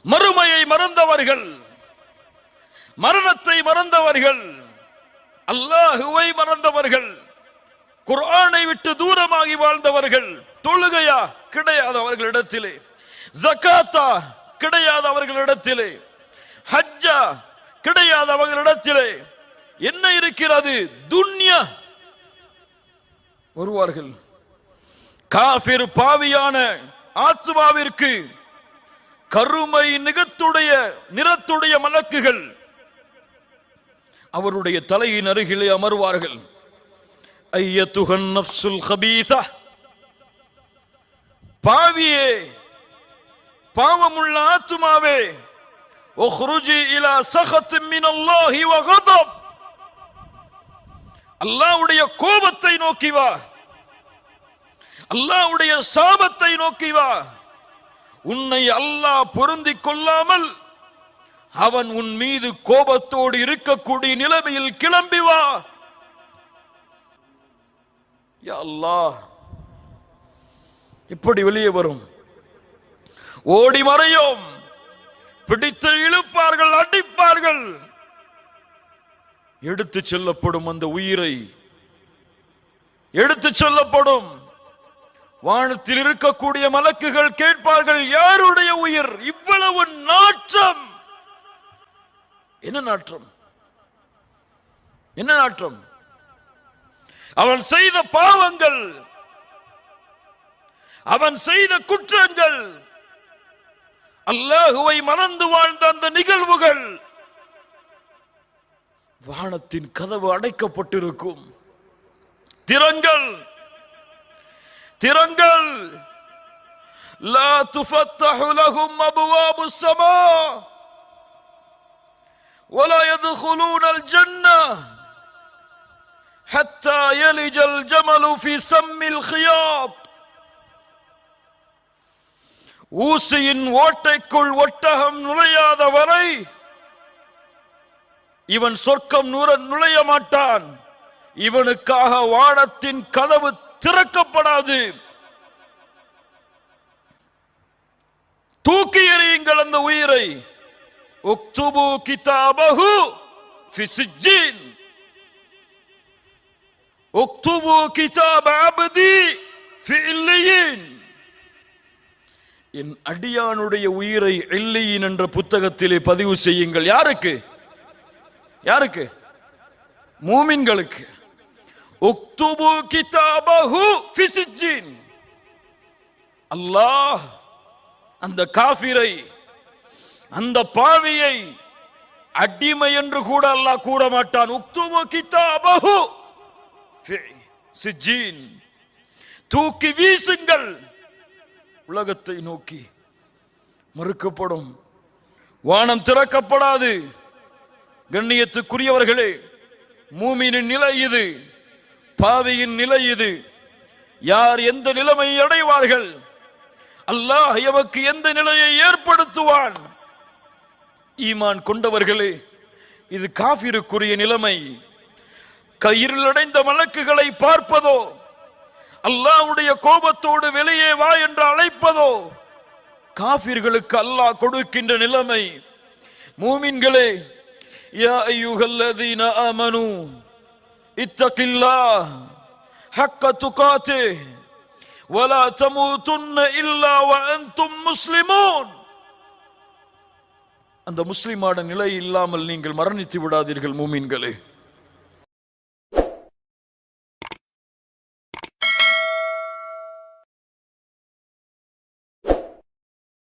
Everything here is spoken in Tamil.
மறுமையை மறந்தவர்கள், மரணத்தை மறந்தவர்கள், அல்லாஹுவை மறந்தவர்கள், குர்ஆனை விட்டு தூரமாகி வாழ்ந்தவர்கள். தொழுகையா கிடையாது அவர்களிடத்திலே, ஜகாத்தா கிடையாது அவர்களிடத்திலே, ஹஜ்ஜா கிடையாது அவர்களிடத்திலே. என்ன இருக்கிறது? துன்யா. வருவார்கள். காஃபிர் பாவியான ஆத்மாவிற்கு கருமை நிறத்துடைய மலக்குகள் அவருடைய தலையின் அருகிலே அமர்வார்கள். ஐயத்துஹன் நஃப்சுல் கபீஸா, பாவியே, பாவமுள்ள ஆத்மாவே, உக்ருஜி இலா சகத் மினல்லாஹி வ கதப், அல்லாஹ்வுடைய கோபத்தை நோக்கி வா, அல்லாஹ்வுடைய சாபத்தை நோக்கி வா. உன்னை அல்லாஹ் பொருந்திக் கொள்ளாமல் அவன் உன் மீது கோபத்தோடு இருக்கக்கூடிய நிலைமையில் கிளம்பி வா. யா அல்லாஹ், இப்படி வெளியே வரும். ஓடி மறையும், பிடித்து இழுப்பார்கள், அடிப்பார்கள். எடுத்து செல்லப்படும் அந்த உயிரை எடுத்து செல்லப்படும். வானத்தில் இருக்கக்கூடிய மலக்குகள் கேட்பார்கள், யாருடைய உயிர்? இவ்வளவு நாற்றம். என்ன நாற்றம்? என்ன நாற்றம்? அவன் செய்த பாவங்கள், அவன் செய்த குற்றங்கள், அல்லாஹுவை மறந்து வாழ்ந்த அந்த நிகழ்வுகள். வானத்தின் கதவு அடைக்கப்பட்டிருக்கும். திறங்கள், திறங்கள். லா துஃபத்தஹு லஹும் அப்வாபுஸ் ஸமா வலா யத்குலூனல் ஜன்னah ஹத்தா யலிஜல் ஜமலு ஃபீ ஸம்மில் கியாத். ஊசியின் ஓட்டைக்குள் ஒட்டகம் நுழையாத வரை இவன் சொர்க்கம் நுழைய மாட்டான். இவனுக்காக வானத்தின் கதவு திறக்கப்படாது. தூக்கி எறியுங்கள் அந்த உயிரை. உக்துபு கிதாபஹு ஃபி சிஜ்ஜீன், உக்துபு கிதாப அப்தி ஃபி இல்லியீன். என் அடியானுடைய உயிரை இல்லியீன் என்ற புத்தகத்திலே பதிவு செய்யுங்கள். யாருக்கு? யாருக்கு? மூமின்களுக்கு. உக்துபு கிதாபஹு ஃபி சிஜ்ஜீன். அல்லாஹ் அந்த காஃபிரை, அந்த பாவியை அடிமை என்று கூட அல்லாஹ் கூற மாட்டான். உக்துபு கிதாபஹு ஃபி சிஜ்ஜீன். தூக்கி வீசுங்கள். உலகத்தை நோக்கி மறுக்கப்படும். வானம் திறக்கப்படாது. கண்ணியத்துக்குரியவர்களே, மூமினின் நிலை இது, பாவியின் நிலை இது. யார் எந்த நிலைமையை அடைவார்கள்? அல்லாஹ் எமக்கு எந்த நிலையை ஏற்படுத்துவான்? ஈமான் கொண்டவர்களே, இது காஃபிருக்குரிய நிலைமை. இருளடைந்த மலக்குகளை பார்ப்பதோ, அல்லாஹ்வுடைய கோபத்தோடு வெளியே வா என்று அழைப்பதோ காஃபிர்களுக்கு அல்லாஹ் கொடுக்கின்ற நிலைமை. மூமின்களே, யா அய்யுஹல்லதீன ஆமனூ இத்தகில்லாஹ் ஹக்க துகாத்திஹ் வலா தமூதுன்ன இல்லா வஅன்தும் முஸ்லிமூன். அந்த முஸ்லிமான நிலை இல்லாமல் நீங்கள் மரணித்து விடாதீர்கள் மூமின்களே.